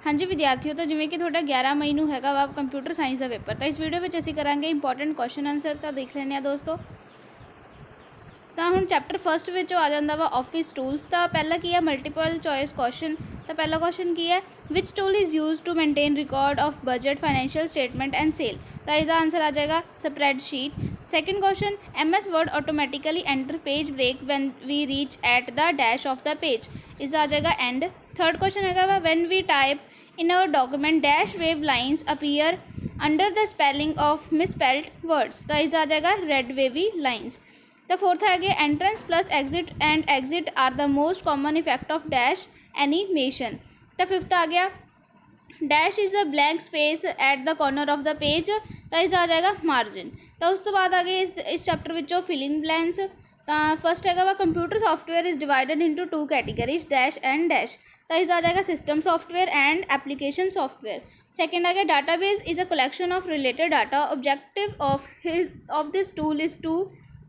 हाँ जी विद्यार्थियों, तो जिमें कि थोड़ा 11 मई ਨੂੰ ਹੈਗਾ ਵਾ ਕੰਪਿਊਟਰ ਸਾਇੰਸ ਦਾ ਪੇਪਰ। ਤਾਂ ਇਸ ਵੀਡੀਓ ਵਿੱਚ ਅਸੀਂ ਕਰਾਂਗੇ ਇੰਪੋਰਟੈਂਟ ਕੁਐਸਚਨ ਆਨਸਰ। ਤਾਂ ਦੇਖ ਲੈਂਦੇ ਆ ਦੋਸਤੋ। ਤਾਂ ਹੁਣ ਚੈਪਟਰ ਫਸਟ ਵਿੱਚ ਆ ਜਾਂਦਾ ਵਾ ਆਫਿਸ ਟੂਲਸ। ਤਾਂ ਪਹਿਲਾ ਕੀ ਹੈ ਮਲਟੀਪਲ ਚੋਇਸ ਕੁਐਸਚਨ। ਤਾਂ ਪਹਿਲਾ ਕੁਐਸਚਨ ਕੀ ਹੈ, which tool is use to maintain record of budget financial statement and sale. तो इसका आंसर आ जाएगा spreadsheet. Second question, MS word automatically enter page break when we reach at the dash of the page. इसका आ जाएगा end. Third question है when we type in our document dash wave lines appear under the spelling of misspelled words. तो इसका आ जाएगा red wavy lines. The fourth है entrance plus exit and exit are the most common effect of dash animation. तो fifth आ गया dash is a blank space at the corner of the page. तो इसका आ जाएगा मार्जिन। तो उस तो बाद आ गए इस चैप्टर विचों फिल इन ब्लैंक्स। तो फर्स्ट है computer software is divided into two categories dash and dash. तो इसका आ जाएगा system software and application software. Second आ गया database is a collection of related data. Objective of this tool is to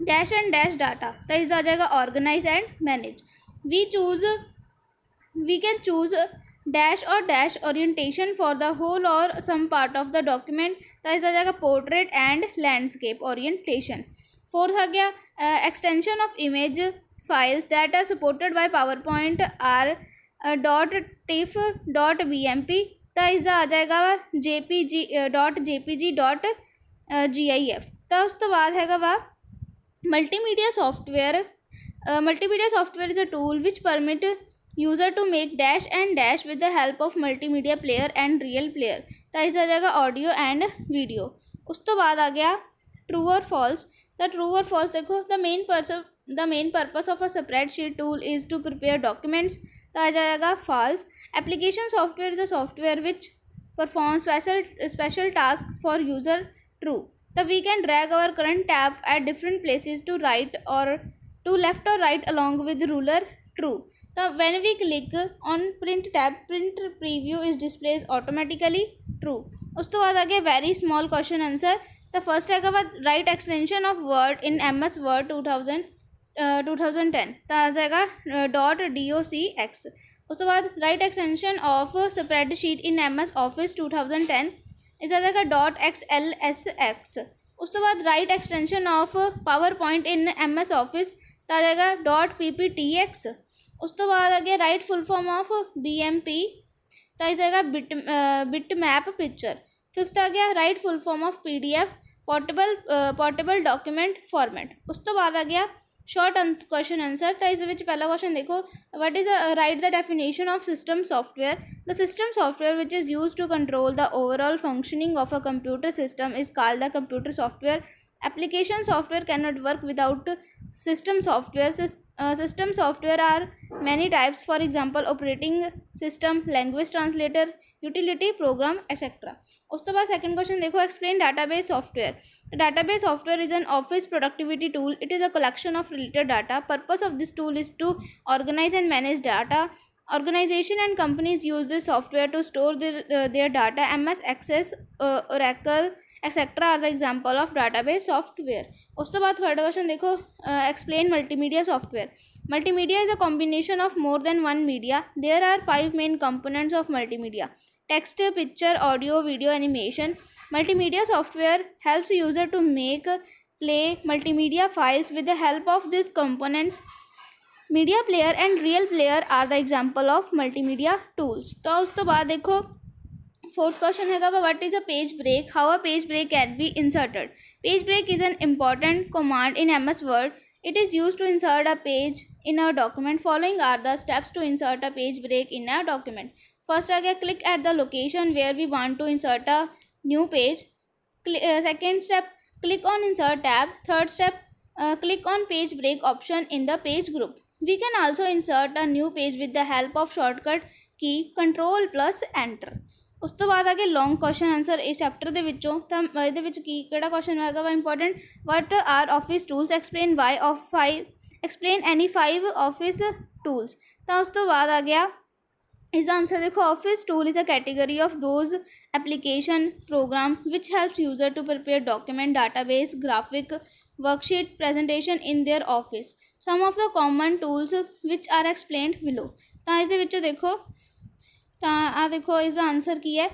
dash and dash data. तो इसका आ जाएगा organize and manage. We can choose dash or dash orientation for the whole or some part of the document. तो इसका आ जाएगा portrait and landscape orientation. Fourth आ गया extension of image files that are supported by PowerPoint are dot TIFF dot BMP। तो इसका आ जाएगा JPG डॉट GIF। तो उस तो बाद है वा multimedia software is a tool which permit user to make dash and dash with the help of multimedia player and real player। तो इसका आ जाएगा ऑडियो एंड वीडियो। उस तो बाद आ गया ट्रू और फॉल्स। तो ट्रू और फॉल्स देखो, the main purpose of a spreadsheet tool is to prepare documents. तो आ जाएगा false. Application software is a software which perform special task for user. True. So we can drag our current tab at different places to right or to left or right along with ruler। True। So when we click on print tab, print preview is displayed automatically। True। उस तो बाद आ गया very small question answer. तो first है right extension of word in MS word 2010। तो आ जाएगा .docx। उस तो बाद right extension of spreadsheet in MS office 2010। इसका जाएगा .xlsx। उस तो बाद right extension of power point in MS office. तो आ जाएगा .pptx। उस तो बाद आ गया right full form of BMP। तो इस जाएगा बिट मैप पिक्चर। फिफ्थ आ गया right full form of PDF portable document format. उस तो बाद आ गया शॉर्ट क्वेश्चन आंसर। तो इस पहला क्वेश्चन देखो, what is right the definition of system software. The system software which is use to control the overall functioning of a computer system is called the computer software. Application software can not work without system software. System software are many types, for example operating system, language translator, utility program etcetera. उस तो बाद second question देखो, explain database software. Database software is an office productivity tool. It is a collection of related data. Purpose of this tool is to organize and manage data. Organization and companies use this software to store their data. MS Access, Oracle, etc. are the example of database software। उस तो बाद third question देखो, explain multimedia software। Multimedia is a combination of more than one media. There are 5 main components of multimedia: text, picture, audio, video, animation। Multimedia software helps user to make, play multimedia files with the help of these components। Media player and real player are the example of multimedia tools। तो उस तो बाद देखो fourth question है what is a page break, how a page break can be inserted. Page break is an important command in MS word. It is use to insert a page in a document. Following are the steps to insert a page break in a document. First आ गया click at the location where we want to insert a new page। Second step, click on insert tab। Third step, click on page break option in the page group। We can also insert a new page with the help of shortcut key Ctrl+Enter। उस तो बाद आ गया long question answer इस chapter ਦੇ ਵਿੱਚੋਂ। ਤਾਂ ਇਹਦੇ ਵਿੱਚ ਕਿਹੜਾ क्वेश्चन ਹੈਗਾ ਵਾ important, what are office tools, explain any 5 office tools. तो उस तो बाद आ गया इसका आंसर देखो, office tool is a category of those application program which helps user to prepare document, database, graphic, worksheet, presentation in their office. Some of the common tools which are explained below. तो इस देखो तो आ देखो इसका answer की है।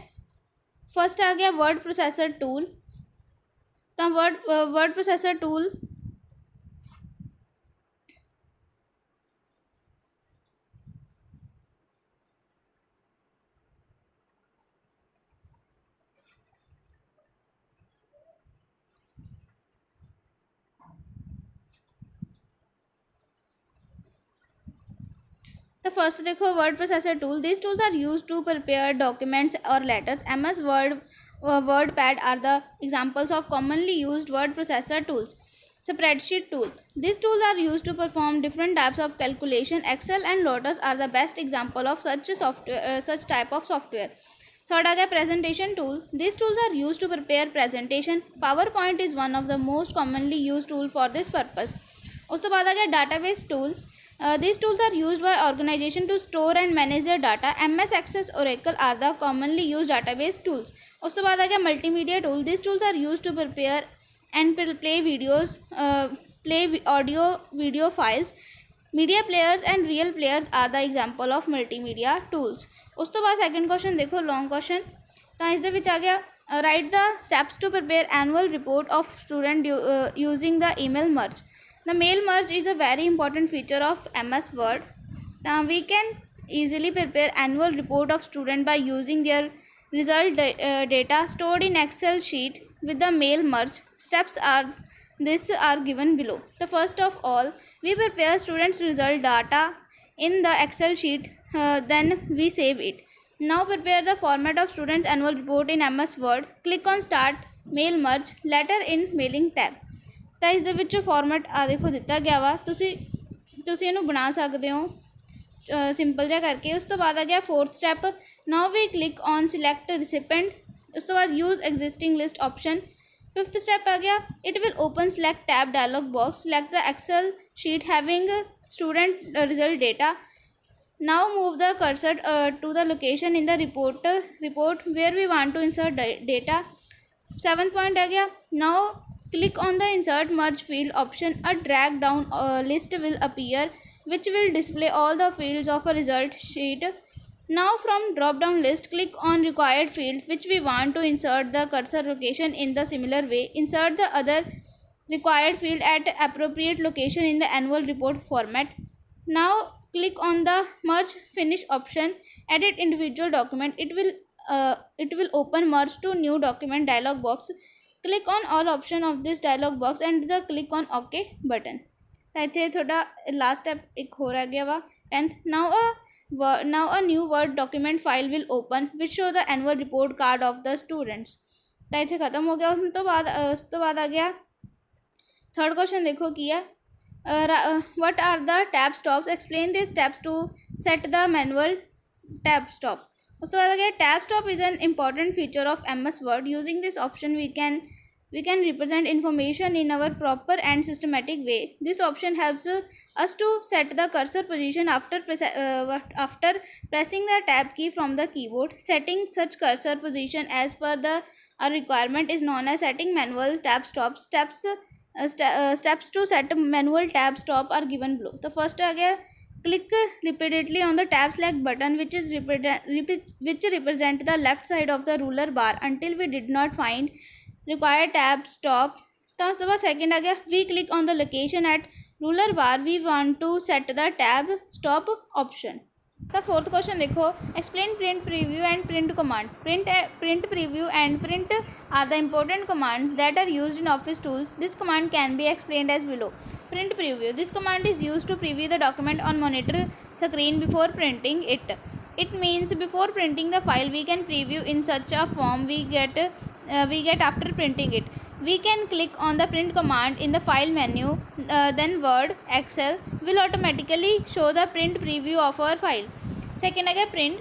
First आ गया वर्ड प्रोसैसर टूल। तो वर्ड प्रोसैसर टूल तो फर्स्ट देखो word processor tool. This tools are use to prepare documents or letters. MS word WordPad are the examples of commonly used word processor tools. Spreadsheet tool. These tools are used to perform different types of calculation. Excel and Lotus are the best example of such type of software. Third आ गया presentation tool. These tools are used to prepare presentation. PowerPoint is one of the most commonly used tool for this purpose. उस तो बाद आ गया database tool. These tools are used by organization to store and manage their data. MS Access, Oracle are the commonly used database tools. उस तो बाद आ गया multimedia tool. These tools are used to prepare and play videos, play audio video files. Media players and real players are the example of multimedia tools. उस तो बाद second question देखो long question। तो इस दे विच आ गया write the steps to prepare annual report of student using the email merge. The mail merge is a very important feature of MS Word. Now we can easily prepare annual report of student by using their result data stored in Excel sheet with the mail merge. Steps are given below. The first of all, we prepare students result data in the Excel sheet, then we save it. Now prepare the format of students annual report in MS Word. Click on start mail merge letter in mailing tab. तो इस दे विच format आ देखो दिता गया वा, तुसी इनू बना सकते हो सिंपल जा करके। उस तो बाद आ गया fourth step. Now we click on select recipient. उस तो बाद use existing list option. Fifth step आ गया it will open select tab dialog box. Select the excel sheet having student result data. Now move the cursor to the location in the report where we want to insert data. Seventh point आ गया now click on the insert merge field option. A drag down list will appear which will display all the fields of a result sheet. Now from drop down list click on required field which we want to insert the cursor location. In the similar way insert the other required field at appropriate location in the annual report format. Now click on the merge finish option. Edit individual document. It will open merge to new document dialog box. Click on all option of this dialog box and the click on OK button. तो इतने थोड़ा last step एक हो रह गया वा 10th. Now a new word document file will open which show the annual report card of the students. तो इतने ख़त्म हो गया। उस तो बाद आ गया थर्ड क्वेश्चन देखो किया what are the tab stops. Explain the steps to set the manual tab stop. उस तो बाद आ गया tab stop is an important feature of MS Word. Using this option we can represent information in our proper and systematic way. This option helps us to set the cursor position after pressing the tab key from the keyboard. Setting such cursor position as per the requirement is known as setting manual tab stop. Steps to set manual tab stop are given below. The first आ गया click repeatedly on the tab select button which represent the left side of the ruler bar until we did not find required tab stop. तो उसके बाद second आ गया we click on the location at ruler bar we want to set the tab stop option. तो fourth question देखो explain print preview and print command. Print preview and print are the important commands that are used in office tools. This command can be explained as below. Print preview. This command is used to preview the document on monitor screen before printing it. It means before printing the file we can preview in such a form we get after printing it. We can click on the print command in the file menu, then Word, Excel will automatically show the print preview of our file. Second again print.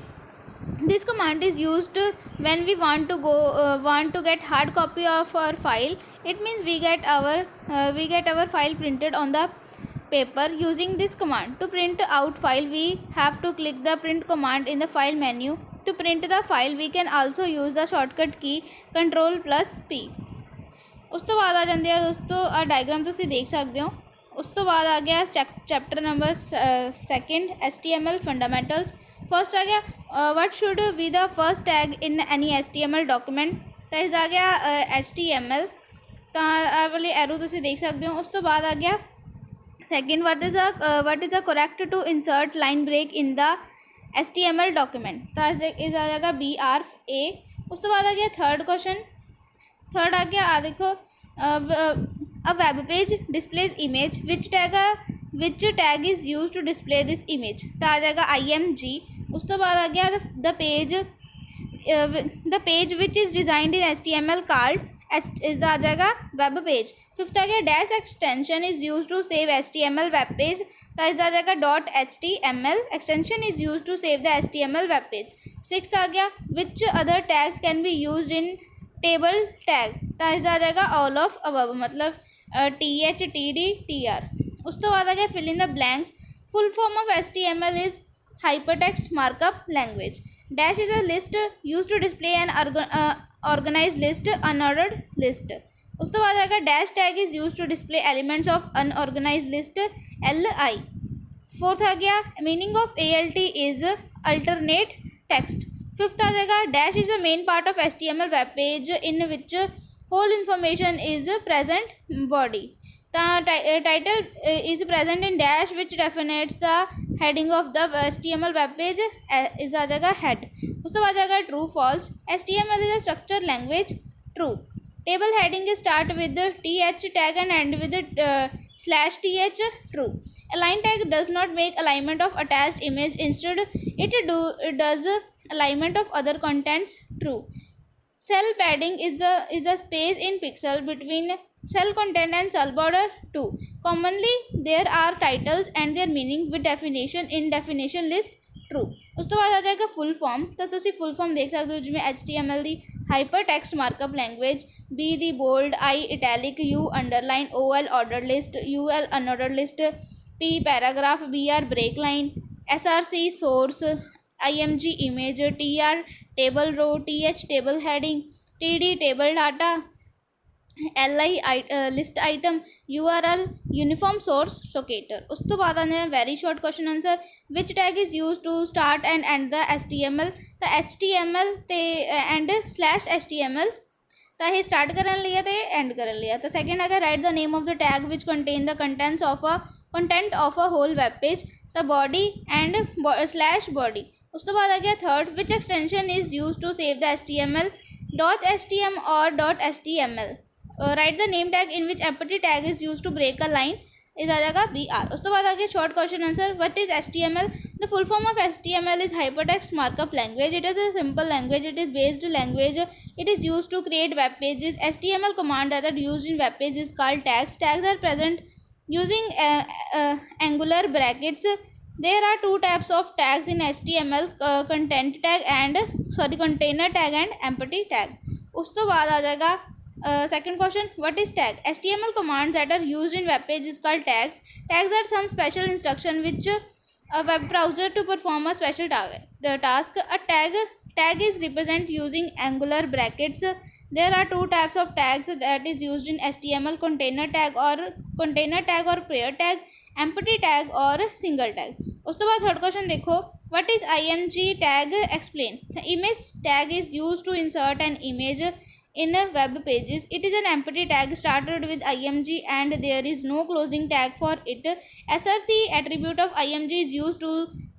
This command is used when we want to get hard copy of our file. It means we get our file printed on the paper using this command. To print out file we have to click the print command in the file menu. To print the file we can also use the shortcut key Ctrl+P. उस तो बाद आ जाते हैं दोस्तों आ diagram तुसी देख सकते हो। उस तो बाद आ गया chapter number second HTML fundamentals. First आ गया what should be the first tag in any HTML document, तो इस आ गया HTML, तो आ वाली एरो तुसीं देख सकते हो। उस तो बाद आ गया second what is a correct to insert line break in the HTML document, तो इस आ जाएगा BRA। उस तो बाद आ गया थर्ड क्वेश्चन, थर्ड आ गया देखो a web page displays image which tag is used to display this image, तो आ जाएगा IMG। उस तो बाद आ गया the page which is designed in HTML called इस आ जाएगा web page। फिफ्थ आ गया dash extension is used to save HTML web page, तो इस आ जाएगा .html extension is used to save the HTML web page। Sixth आ गया which other tags can be used in table tag, तो इस आ जाएगा all of above, मतलब TH TD TR। उस तो बाद आ गया fill in the blanks, full form of HTML is hypertext markup language। dash is a list used to display an organized list, unordered list। उस तो बाद आ गया dash tag is used to display elements of unorganized list, LI। Fourth आ गया meaning of ALT is alternate text। Fifth आ जाएगा dash is the main part of HTML web page in which whole information is present body, the title is present in dash which defines the heading of the HTML web page, is आ जाएगा head। उसके बाद जाएगा true false, HTML is a structured language, true। table heading start with the th tag and end with the /th, true। align tag does not make alignment of attached image, instead it does alignment of other contents, true। cell padding is the space in pixel between cell content and cell border, 2। commonly there are titles and their meaning with definition in definition list, true। उस तो बाद आ जाएगा full form, तो तुसी full form देख सकते हो जिसमें HTML दी hyper text markup language, B दी bold, I italic, U underline, OL order list, UL unorder list, P paragraph, BR break line, SRC source, IMG image, TR table row, TH table heading, TD table data, LI list item, URL uniform source locator. उस तो बाद आने very short question answer, which tag is use to start and end the HTML, तो HTML ते end /HTML, तो ये start करन लिया तो एंड करन लिया। तो सेकंड आ गया right the name of the tag which contain the content of a whole web page, तो बॉडी एंड /बॉडी। उस तो बाद आ गया third which extension is use to save the HTML, .htm or .html। Right the name tag in which empty tag is use to break a line, इस आ जाएगा BR। उस तो बाद आ गया short question answer, what is HTML, the full form of HTML is hypertext markup language, it is a simple language, it is based language, it is use to create web pages. HTML command that are used in web pages is called tags are present using angular brackets। there are two types of tags in HTML, container tag and empty tag। उस तो बाद आ जाएगा second question, what is tag? HTML commands that are used in web page is called tags। tags are some special instruction which a web browser to perform a special task। a tag is represent using angular brackets। there are two types of tags that is used in HTML, container tag or prayer tag, empty tag और single tag। उस तो बाद third question देखो, what is IMG tag, explain। the image tag is used to insert an image in web pages, it is an empty tag started with IMG and there is no closing tag for it। SRC attribute of IMG is used to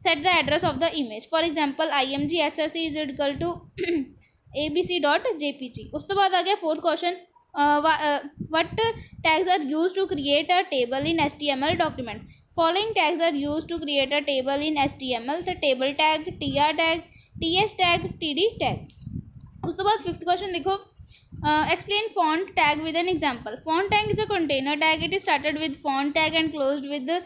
set the address of the image, for example IMG SRC is equal to abc.jpg। उस तो बाद आ गया fourth question, what tags are used to create a table in HTML document, following tags are used to create a table in HTML, the table tag, TR tag, TH tag, TD tag। उस तो बाद fifth question देखो, explain font tag with an example। font tag is a container tag, it is started with font tag and closed with the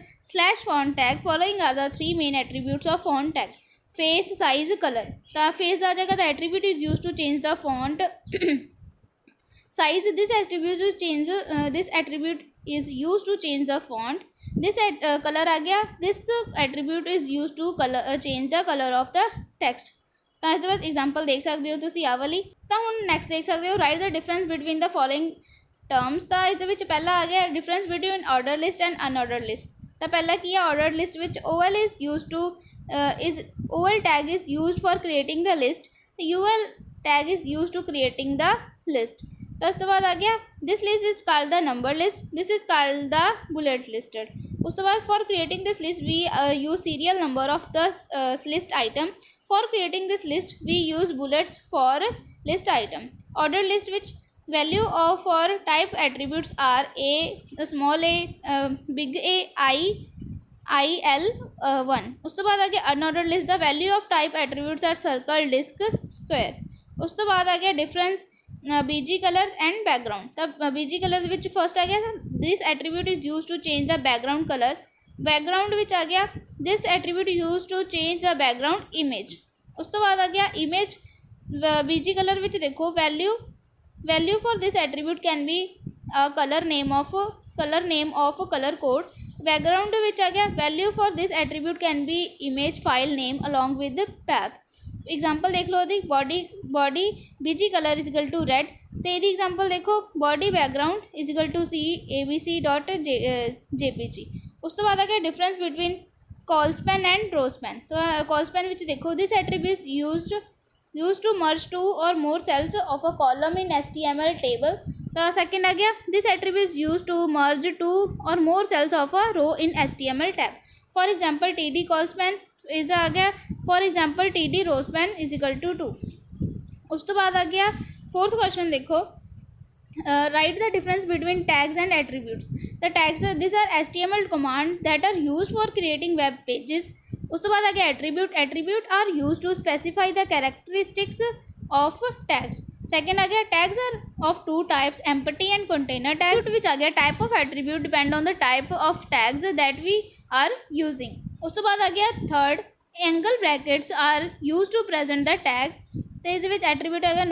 /font tag। following are the three main attributes of font tag, face, size, color। the face आ जाएगा the attribute is used to change the font size, this attribute is used to change the font। this color आ गया, this attribute is used to change the color of the text। तो इस बाद example देख सकते हो तुसी आ वाली। तो हम नैक्सट देख सकते हो, right the difference between the following terms. तो इस पहला आ गया difference between order list and unorder list. तो पहला की है order list which OL is use to is ul tag is used for creating the list. The ul tag is used to creating the list. तो उसके बाद आ गया this list is called the number list, this is called the bullet listed. उसके बाद for creating this list we use serial number of the list item. For creating this list we use bullets for list item. Order list which value of for type attributes are a small a big a I l 1. उसके बाद आ गया unordered list. The value of type attributes are circle disc square. उसके बाद आ गया difference BG colour and background. तब BG colour which first आ गया this attribute is use to change the background colour. Background which आ गया this attribute use to change the background image. उसके बाद आ गया इमेज बीजी कलर विच देखो value for this attribute can be a color name of color code. background which आ गया value for this attribute can be image file name along with the path. Example देख लो the body BG colour is equal to red. तो यदि example देखो body background is equal to abc.jpg. उसके बाद आ गया difference between colspan and rowspan. तो कॉलस्पैन विच देखो this attribute used to merge two or more cells of a column in HTML table. The second आ गया this attribute is used to merge two or more cells of a row in HTML tab. For example td colspan is आ गया for example td rowspan is equal to 2. उसके बाद आ गया fourth question देखो write the difference between tags and attributes. The tags these are HTML commands that are used for creating web pages. उसके बाद आ गया attribute are use to specify the characteristics of tags. Second आ गया tags are of two types empty and container tag which आ गया type of attribute depend on the type of tags that we are using. उसके बाद आ गया third angle brackets are use to present the tag. तो इस which attribute आ गया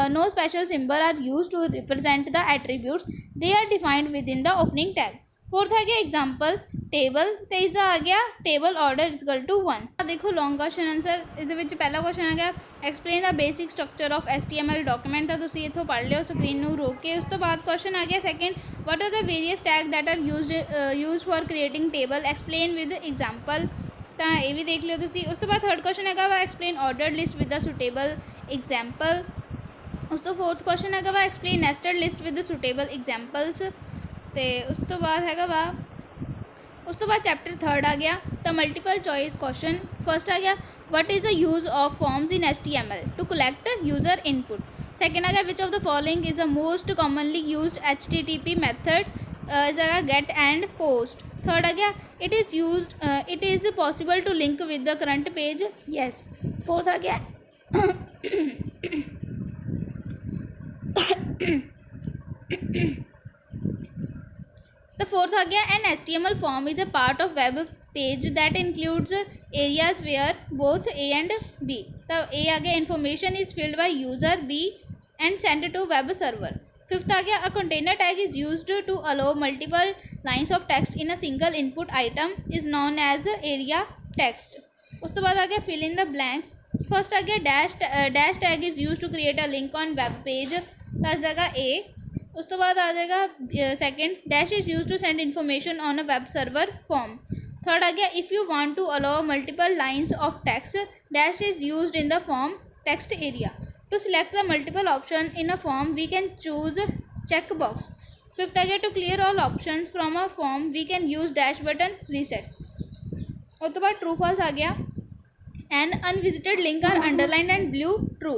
no special symbol are use to represent the attributes they are defined within the opening tag. Fourth आ गया एग्जाम्पल टेबल. तो इस आ गया टेबल ऑर्डर इजकल टू 1. देखो लॉन्ग क्वेश्चन आंसर इस पहला क्वेश्चन आ गया explain the basic structure of HTML document. तो तुम इतों पढ़ लियो स्क्रीन में रोक के. उस तो बाद क्वेश्चन आ गया second what are the various tag that are use for creating table explain with example. तो ये भी देख लियो तुम. उस तो बाद थर्ड क्वेश्चन है explain order list with the suitable example. उस तो फोर्थ क्वेश्चन है explain nested list with the suitable examples. तो उस तो बाद है उस तो बाद चैप्टर थर्ड आ गया the multiple choice question. First आ गया what is the use of forms in HTML to collect user input. Second आ गया which of the following is the most commonly used HTTP method is a get and post. Third आ गया it is possible to link with the current page. Yes. Fourth आ गया The fourth आ गया an HTML form is a part of web page that includes areas where both A and B. तो A आ गया information is filled by user, B and sent to web server. Fifth आ गया a container tag is used to allow multiple lines of text in a single input item is known as area text. उसके बाद आ गया fill in the blanks. First आ गया dash tag is used to create a link on web page. तो आ जाएगा A. उसके बाद आ जाएगा second dash is use to send information on a web server form. Third आ गया if you want to allow multiple lines of text dash is used in the form text area. To select the multiple option in a form we can choose check box. Fifth आ गया to clear all option from a form we can use dash button reset. उसके बाद true false आ गया an unvisited link are underline and blue true.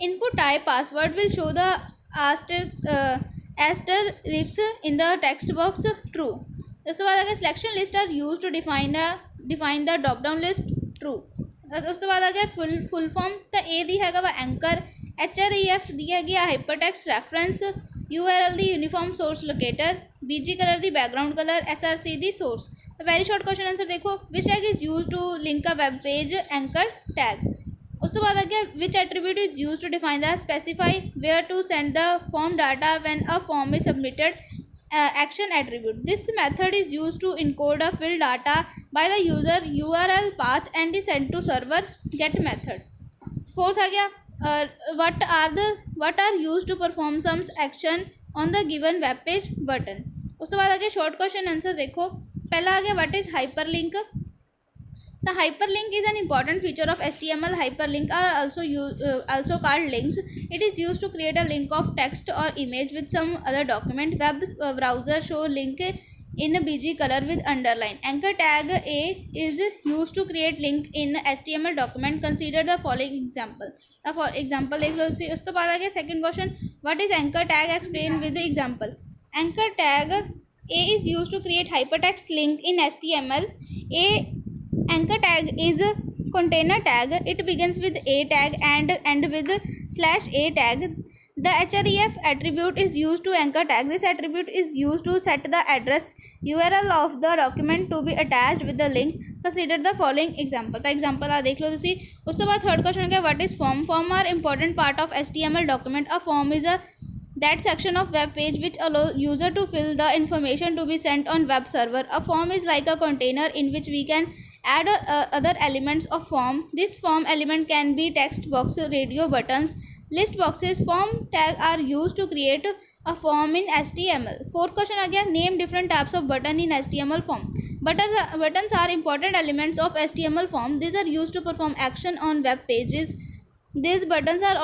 Input type password will show the asterisk in the text box true. उसके बाद अगर selection list are use to define the drop down list true. उसके बाद आ गया full form. तो ए दी है वा एंकर, HREF दी है hyper text reference, URL the uniform source locator, BG colour the background colour, SRC the source. Very short question answer देखो which tag is use to link a web page anchor tag. उसके बाद आ गया which attribute is use to define the specify where to send the form data when a form is submitted action attribute. This method is use to encode a fill data bye the user URL path and is send to server get method. Fourth आ गया what are used to perform some action on the given web page button. उसके बाद आ गया short question answer देखो. पहला आ गया what is hyper link. The hyperlink is an important feature of HTML. Hyperlink are also called links. It is used to create a link of text or image with some other document. Web browser show link in a BG color with underline. Anchor tag A is used to create link in HTML document. Consider the following example. For example देख लो उस तो बाद आ गया second question. What is anchor tag? Explain with the example. Anchor tag A is used to create hypertext link in HTML. Anchor tag is a container tag. It begins with a tag and end with /a tag. The href attribute is used to anchor tag. This attribute is used to set the address URL of the document to be attached with the link. Consider the following example. The example आप देख लो तुसी. उसके बाद third question है what is form? Form are important part of HTML document. A form is that section of web page which allows user to fill the information to be sent on web server. A form is like a container in which we can add other elements of form. This form element can be text box, radio buttons, list boxes. Form tag are used to create a form in HTML. Fourth question आ गया name different types of button in HTML form. Buttons are important elements of HTML form. These are used to perform action on web pages. These buttons are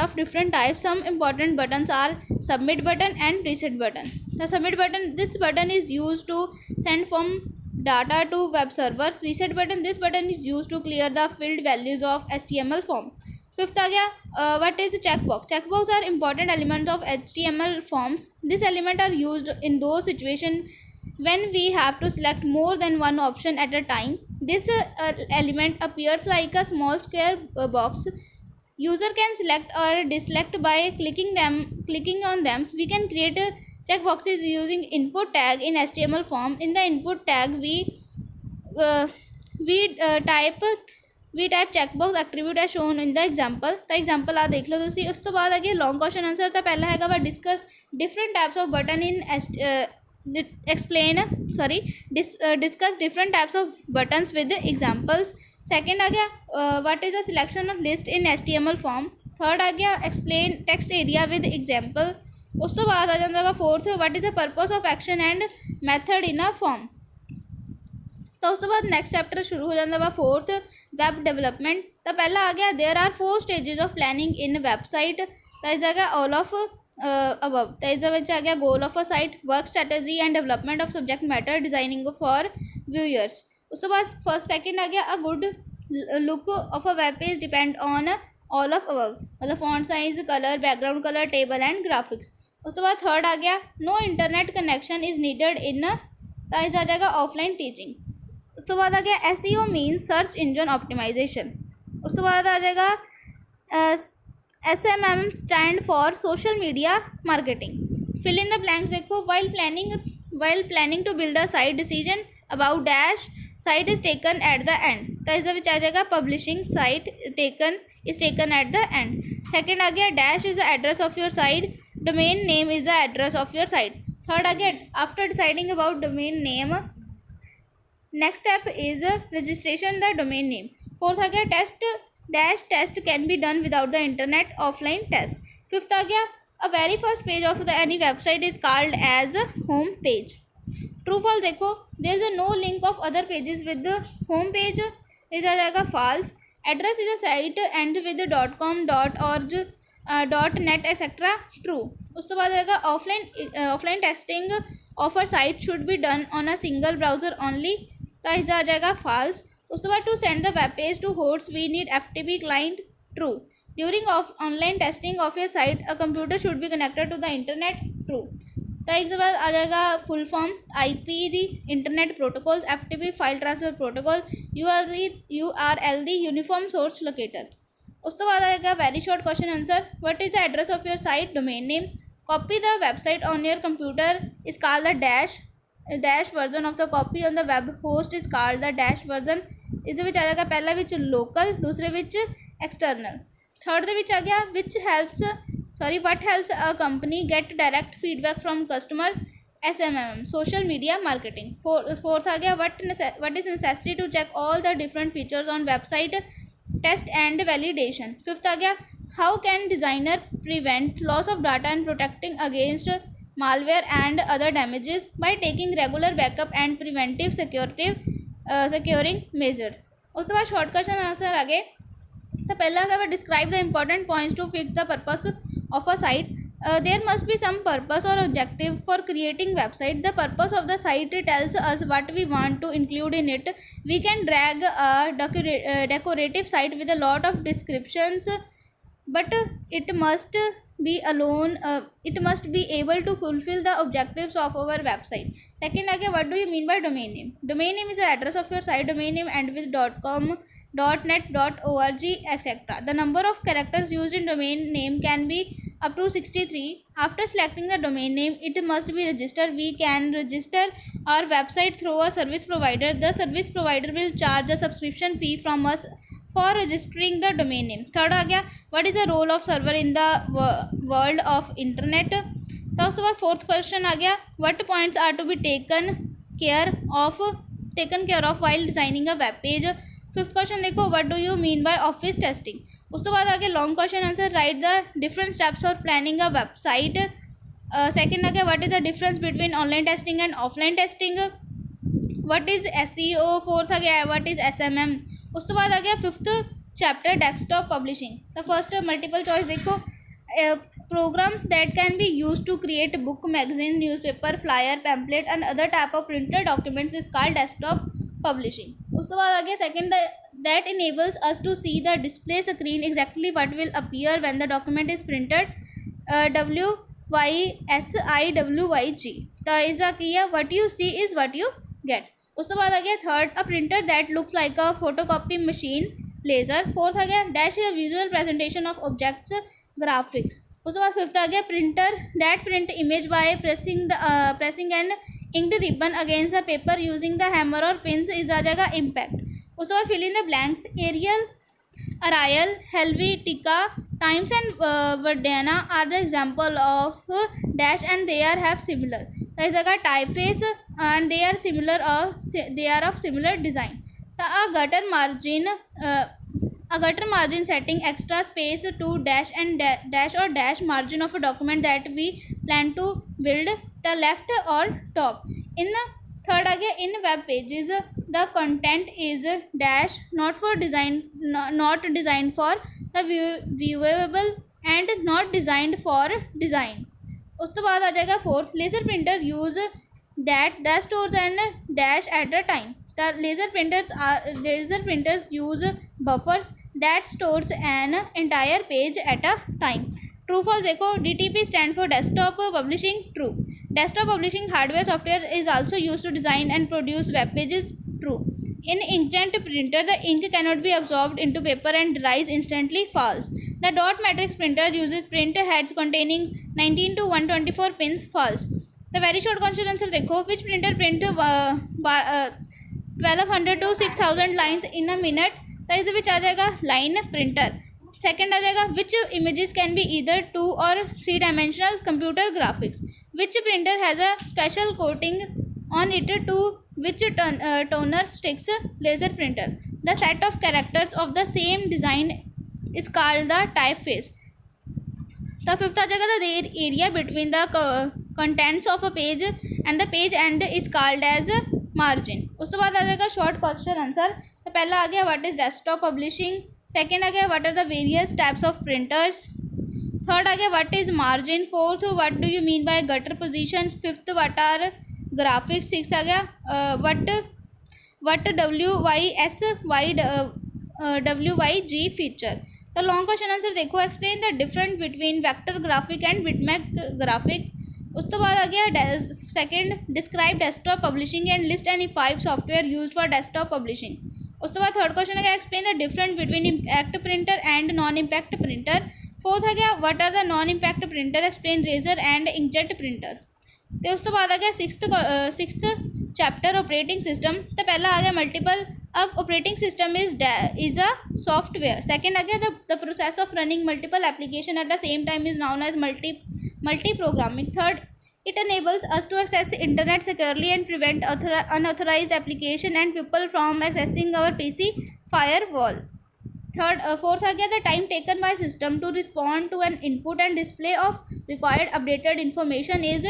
of different types. Some important buttons are submit button and reset button. The submit button, this button is used to send form data to web server. Reset button, this button is used to clear the filled values of HTML form. Fifth आ गया what is checkbox? Checkbox are important elements of HTML forms. This element are used in those situations when we have to select more than one option at a time. This element appears like a small square box. User can select or deselect by clicking on them. We can create checkboxes using input tag in HTML form. In the input tag we type checkbox attribute as shown in the example. The example आ देख लो तुसी. उस तो बाद आ गया long question answer. तो पहला हैगा वा discuss different types of button in discuss different types of buttons with examples. Second आ गया what is a selection of list in HTML form. Third आ गया explain text area with example. उस तो बाद आ जाता है fourth what is the purpose of action and method in a form. तो उस तो बाद नेक्स्ट चैप्टर शुरू हो जाता है फोर्थ वेब डेवलपमेंट. तो पहला आ गया there are 4 stages of planning in website. तो इस जगह ऑल ऑफ above. तो इस आ गया goal of a site, work strategy and development of subject matter, designing for viewers. उस तो बाद फर्स्ट सेकंड आ गया a good look of a web page depend on all of above. मतलब font size, colour, background colour, table and graphics. उस तो बाद third आ गया no internet connection is needed in. तो इस आ जाएगा ऑफलाइन टीचिंग. उस तो बाद आ गया SEO means search engine optimisation. उस तो बाद आ जाएगा SMM stand for social media marketing. Fill in the blanks देखो. while planning to build a site, decision about dash site is taken at the end. तो इस विच आ जाएगा publishing site is taken at the end. Second आ गया dash is the address of your site, domain name is the address of your site. Third आ गया after deciding about domain name, next step is registration the domain name. Fourth आ गया test can be done without the internet, offline test. Fifth आ गया a very first page of any website is called as home page. True false देखो. there is no link of other pages with the home page. इस आ जाएगा false. address is a site and with .com, .org, .net etc. true. उस तो बाद आएगा offline testing of a site should be done on a single browser only. तो इस आ जाएगा false. उस तो बाद to send the web page to hosts we need FTP client. true. during online testing of your site a computer should be connected to the internet. true. तो इसके बाद आ जाएगा full form IP the internet protocols, FTP file transfer protocol, URL the uniform source locator. उस तो बाद आएगा very short question answer. What is the address of your site, domain name. Copy the website on your computer is called the dash version of the copy on the web host is called the dash version. इस which आ जाएगा पहला विच local, दूसरे विच external. Third which आ गया what helps a company get direct feedback from customer, SMM social media marketing. Fourth आ गया what is necessary to check all the different features on website, test and validation. Fifth आ गया how can designer prevent loss of data and protecting against malware and other damages by taking regular backup and preventive security securing measures. उसके बाद short question answer आगे। तो पहला है describe the important points to fix the purpose of a site. There must be some purpose or objective for creating website. The purpose of the site tells us what we want to include in it. We can drag a decorative site with a lot of descriptions, but it must be alone. It must be able to fulfill the objectives of our website. Second again, what do you mean by domain name? Domain name is the address of your site. Domain name end with .com, .net, .org, etc. The number of characters used in domain name can be up to 63. After selecting the domain name, it must be registered. We can register our website through a service provider. The service provider will charge a subscription fee from us for registering the domain name. Third आ गया, what is the role of server in the world of internet? तो उसके बाद fourth question आ गया, what points are to be taken care of while designing a web page? Fifth question देखो, what do you mean by office testing? उसके बाद आगे long question answer, write the different steps for planning a website. Second आ गया, what is the difference between online testing and offline testing, what is SEO। Fourth आ गया, what is SMM। उसके बाद आ गया फिफ्थ चैप्टर, डेस्कटॉप पब्लिशिंग। तो first multiple choice देखो, programs that can be used to create book, magazine, newspaper, flyer, pamphlet and other type of printed documents is called desktop publishing. उसके बाद आ गया second, that enables us to see the display screen exactly what will appear when the document is printed, WYSIWYG। तो इसका किया, what you see is what you get। उसके बाद आ गया third, a printer that looks like a photocopy machine, laser। Fourth आ गया, dash is a visual presentation of objects, graphics। उसके बाद फिफ्थ आ गया, printer that print image by pressing and inked ribbon against the paper using the hammer or pins is आ जाएगा impact। उसके बाद fill in the blanks, Arial, Helvetica, Times and Verdana are the example of dash and they are have similar। तो इस जगह typeface and they are similar or they are of similar design। तो a gutter margin setting extra space to dash and dash or dash margin of a document that we plan to build, the left or top। in third आ गया, in web pages the content is dash not designed for the viewable and not designed for design। उसके बाद आ जाएगा fourth, laser printer use that the stores and dash at a time। the laser printers use buffers that stores an entire page at a time। True false देखो, DTP stand for desktop publishing, true। desktop publishing hardware software is also used to design and produce web pages, true। in inkjet printer the ink cannot be absorbed into paper and dries instantly, false। the dot matrix printer uses print heads containing 19 to 124 pins, false। the very short question answer देखो, which printer print 1200 to 6000 lines in a minute। तो इस which आ जाएगा line printer. Second आ जाएगा, which images can be either 2 or 3 dimensional computer graphics. Which printer has a special coating on it to which toner sticks, laser printer. The set of characters of the same design is called the typeface. तो fifth आ जाएगा, the area between the contents of a page and the page end is called as margin. उसके बाद आ जाएगा short question answer. तो पहला आ गया, what is desktop publishing. Second आ गया, what are the various types of printers. Third आ गया, what is margin. Fourth, what do you mean by gutter position. Fifth, what are graphics. Six आ गया, व्हाट WYSYWYG फीचर। तो long question answer देखो, explain the difference between vector graphic and bitmap graphic. उसके बाद आ गया second, describe desktop publishing and list any 5 software use for desktop publishing. उसके बाद थर्ड क्वेश्चन आ गया, explain the difference between impact printer and non impact printer. Fourth आ गया, what are the non impact printer, explain laser and inkjet printer. तो उसके बाद आ गया सिक्स्थ चैप्टर, ऑपरेटिंग सिस्टम। तो पहला आ गया मल्टीपल, अब operating system is a software. Second आ गया, the process of running multiple application at the same time is known as multi-programming। Third, it enables us to access internet securely and prevent unauthorized application and people from accessing our PC firewall। Fourth आ गया, the time taken by system to respond to an input and display of required updated information is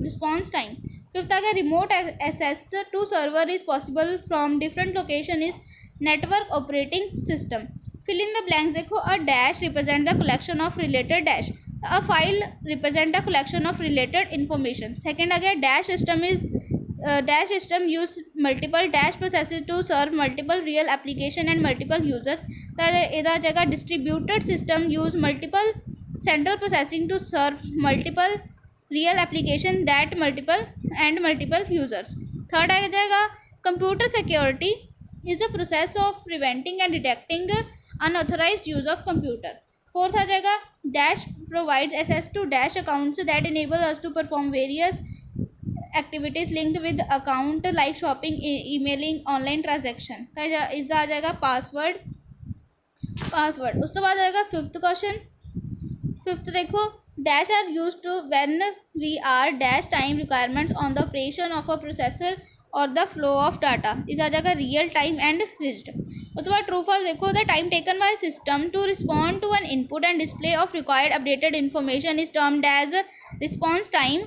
response time। Fifth आ गया remote access to server is possible from different location is network operating system. Fill in the blanks. देखो a dash represent the collection of related dash. A file represent the collection of related information. Second आ गया dash system is dash system use multiple dash processes to serve multiple real application and multiple users. इधर जगह distributed system use multiple central processing to serve multiple real application that multiple users. Third आ जाएगा computer security is the process of preventing and detecting unauthorized use of computer. Fourth आ जाएगा dash provides access to dash accounts that enable us to perform various activities linked with account like shopping, emailing, online transaction. इसका आ जाएगा password. उसके बाद आएगा fifth question. Fifth देखो dash are use to when we are dash time requirements on the operation of a processor और the flow of data. इस आ जाएगा रियल टाइम एंड रिज्ड. उसके बाद ट्रू फॉल्स देखो the time taken by system to respond to an input and display of required updated information is termed as response time.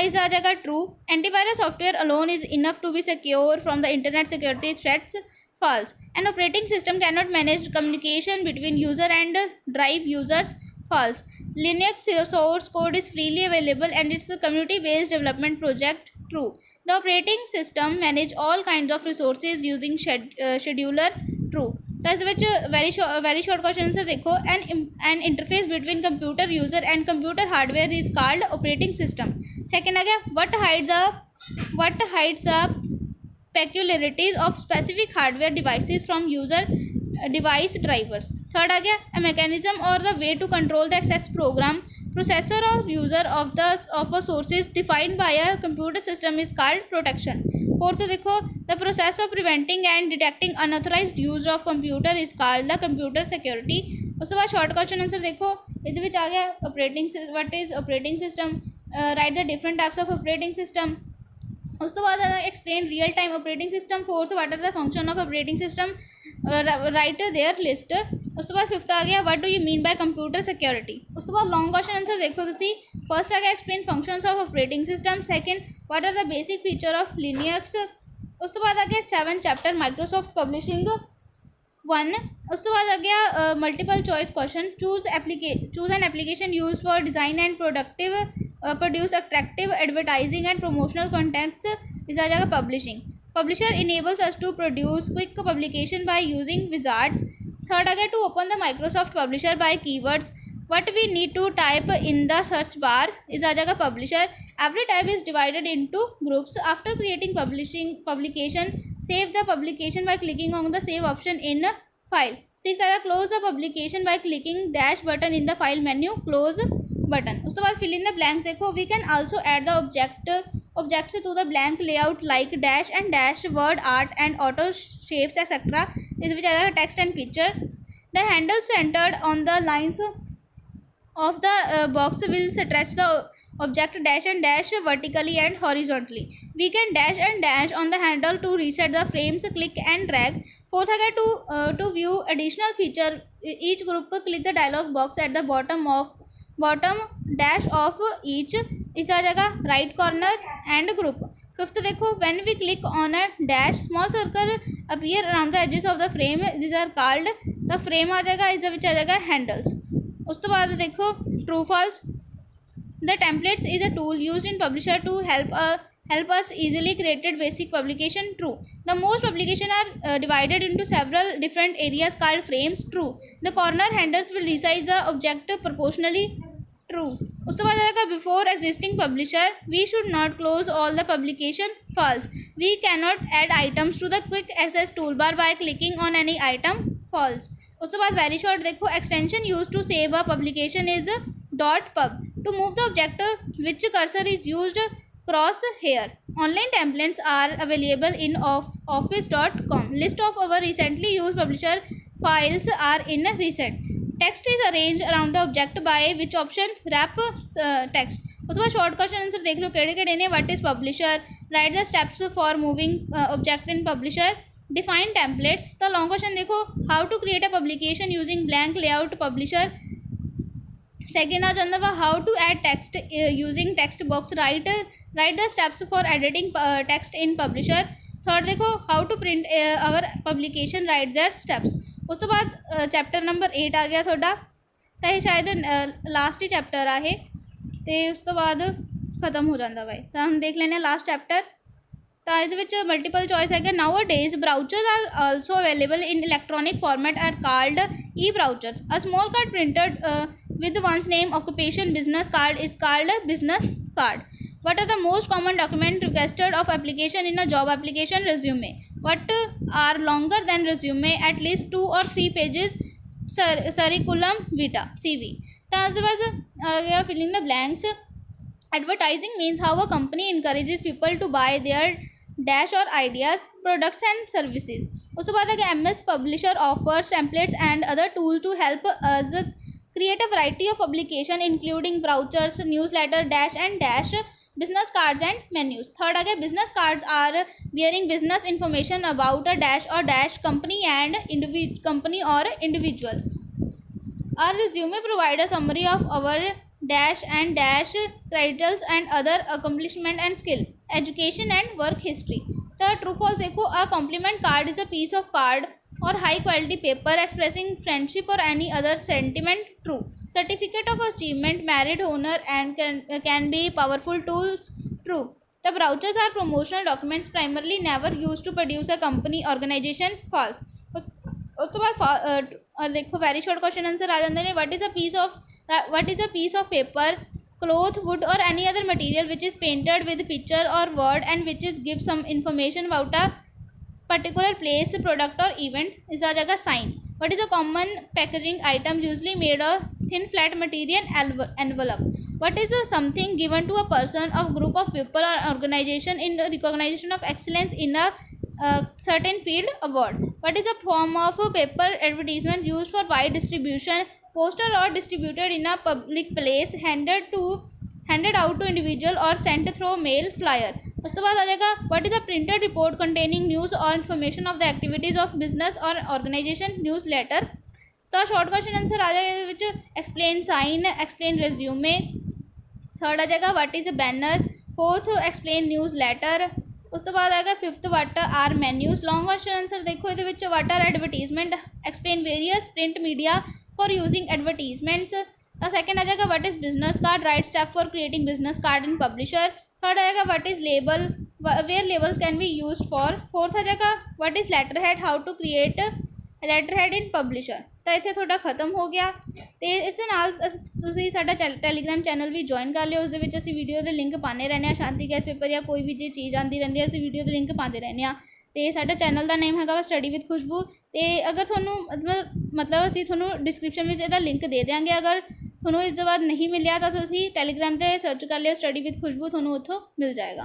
इस आ जाएगा true. Antivirus software alone is enough to be secure from the internet security threats. False. An operating system can not manage communication between user and drive users. False. Linux source code is freely available and it's a community-based development project. True. The operating system manage all kinds of resources using scheduler. True. तो इस which very short question से देखो an interface between computer user and computer hardware is called operating system. Second आ गया what hides the peculiarities of specific hardware devices from user device drivers. Third आ गया a mechanism or the way to control the access program processor of user of a sources defined by a computer system is called protection. Fourth देखो the process of preventing and detecting unauthorized use of computer is called the computer security. उसके बाद short question answer देखो इधर which आ गया operating what is operating system. Right the different types of operating system. उसके बाद explain real time operating system. Fourth what are the function of operating system. Right their list. उसके बाद fifth आ गया what do you mean by computer security. उसके बाद long question answer देखो तुसी. फर्स्ट आ गया explain functions of operating system. Second what are the basic feature of Linux. उसके बाद आ गया 7 चैप्टर माइक्रोसॉफ्ट पब्लिशिंग 1. उसके बाद आ गया multiple choice question. Choose an application use for design and produce attractive advertising and promotional contents. इस आ जाएगा publishing. Publisher enables us to produce quick publication by using wizards. Third आ गया to open the Microsoft Publisher by keywords. What we need to type in the search bar is आ जाएगा publisher. Every type is divided into groups. After creating publication, save the publication by clicking on the save option in file. 6 आ गया close the publication by clicking dash button in the file menu. Close button. उसके बाद fill in the blanks देखो we can also add the objects to the blank layout like dash and dash, word art and auto shapes etc. Is which are text and picture. The handles centered on the lines of the box will stretch the object dash and dash vertically and horizontally. We can dash and dash on the handle to reset the frames. Click and drag. Fourth है to view additional feature each group click the dialog box at the bottom dash of each. इस आ जाएगा right corner and group. Fifth देखो when we click on a dash small circle appear around the edges of the frame this are called the frame. आ जाएगा इस which आ जाएगा handles. उसके बाद देखो true false. The templates is a tool use in publisher to help us easily created basic publication. True. The most publication are divided into several different areas called frames. True. The corner handles will resize the object proportionally. True. उसके बाद आएगा before existing publisher we should not close all the publication. False. We cannot add items to the quick access toolbar by clicking on any item. False. उसके बाद very short देखो extension used to save a publication is .pub. To move the object which cursor is used cross here. Online templates are available in office.com. List of our recently used publisher files are in recent. Text is arranged around the object by which option wrap text. उसके बाद short question answer देख लो केड़े केड़े ने. What is publisher. Write the steps for moving object in publisher. Define templates. The long question देखो how to create a publication using blank layout publisher. Second आ जाता वा how to add text using text box. Write the steps for editing text in publisher. Third देखो how to print our publication, write their steps. उस तो बाद chapter number 8 आ गया थोड़ा, तो ये शायद लास्ट ही चैप्टर है तो उस तो बाद खत्म हो जाता भाई। तो हम देख लेने लास्ट चैप्टर। तो ये मल्टीपल चॉइस है कि nowadays brochures are also available in electronic format are called e brochures. A small card printed with one's name, occupation, business card is called a business card. What are the most common document requested of application in a job application? Resume. What are longer than resume? At least 2 or 3 pages. Curriculum vitae, CV. Then filling the blanks. Advertising means how a company encourages people to buy their dash or ideas, products and services. उसके बाद है MS Publisher offers templates and other tools to help us create a variety of publication including brochures, newsletter, dash and dash, business cards and menus. Third again, business cards are bearing business information about a dash or dash company and company or individual. Our resume provide a summary of our dash and dash titles and other accomplishment and skill, education and work history. Third, true false देखो, a compliment card is a piece of card or high quality paper expressing friendship or any other sentiment. True. Certificate of achievement, married honor and can be powerful tools. True. The brochures are promotional documents primarily never used to produce a company organization. False. उसके बाद देखो very short question answer आ जाते हैं। What is a piece of paper, cloth, wood or any other material which is painted with picture or word and which is give some information about a particular place, product or event, is a jaga sign. What is a common packaging item usually made of thin flat material envelope? What is something given to a person or group of people or organization in recognition of excellence in a certain field? Award. What is a form of paper advertisement used for wide distribution, poster or distributed in a public place, handed out to individual or sent through mail, flyer. उसके बाद आ जाएगा what is a printed report containing news और information of the activities of business और organisation, newsletter. तो short question answer आ जाएगा explain sign, explain resume. Third आ जाएगा what is a banner. Fourth explain newsletter. उस तो बाद आएगा fifth what are menus. Long question answer देखो ये what are advertisement, explain various print media for using advertisements. तो सेकंड आ जाएगा what is business card, write step for creating business card in publisher. Third आएगा what is label, where labels can be used for. Fourth आ जाएगा what is letterhead, how to create letterhead in publisher. तो इतने थोड़ा खत्म हो गया। तो इस नाल तुसीं साडा टैलीग्राम चैनल भी ज्वाइन कर लियो। उसदे विच असीं वीडियो के लिंक पाने रहने, शांति गैस पेपर या कोई भी जी चीज़ आती रहती है असीं वीडियो के लिंक पाते रहने। तो साडा चैनल का नेम है स्टडी विद खुशबू। तो अगर थोनों मतलब असीं थोनों डिस्क्रिप्शन में इसका लिंक दे देंगे। अगर थोनों इस बाद नहीं मिलिया तो तुसीं टैलीग्राम पर सर्च कर लियो स्टडी विद खुशबू, थोनों उत्थों मिल जाएगा।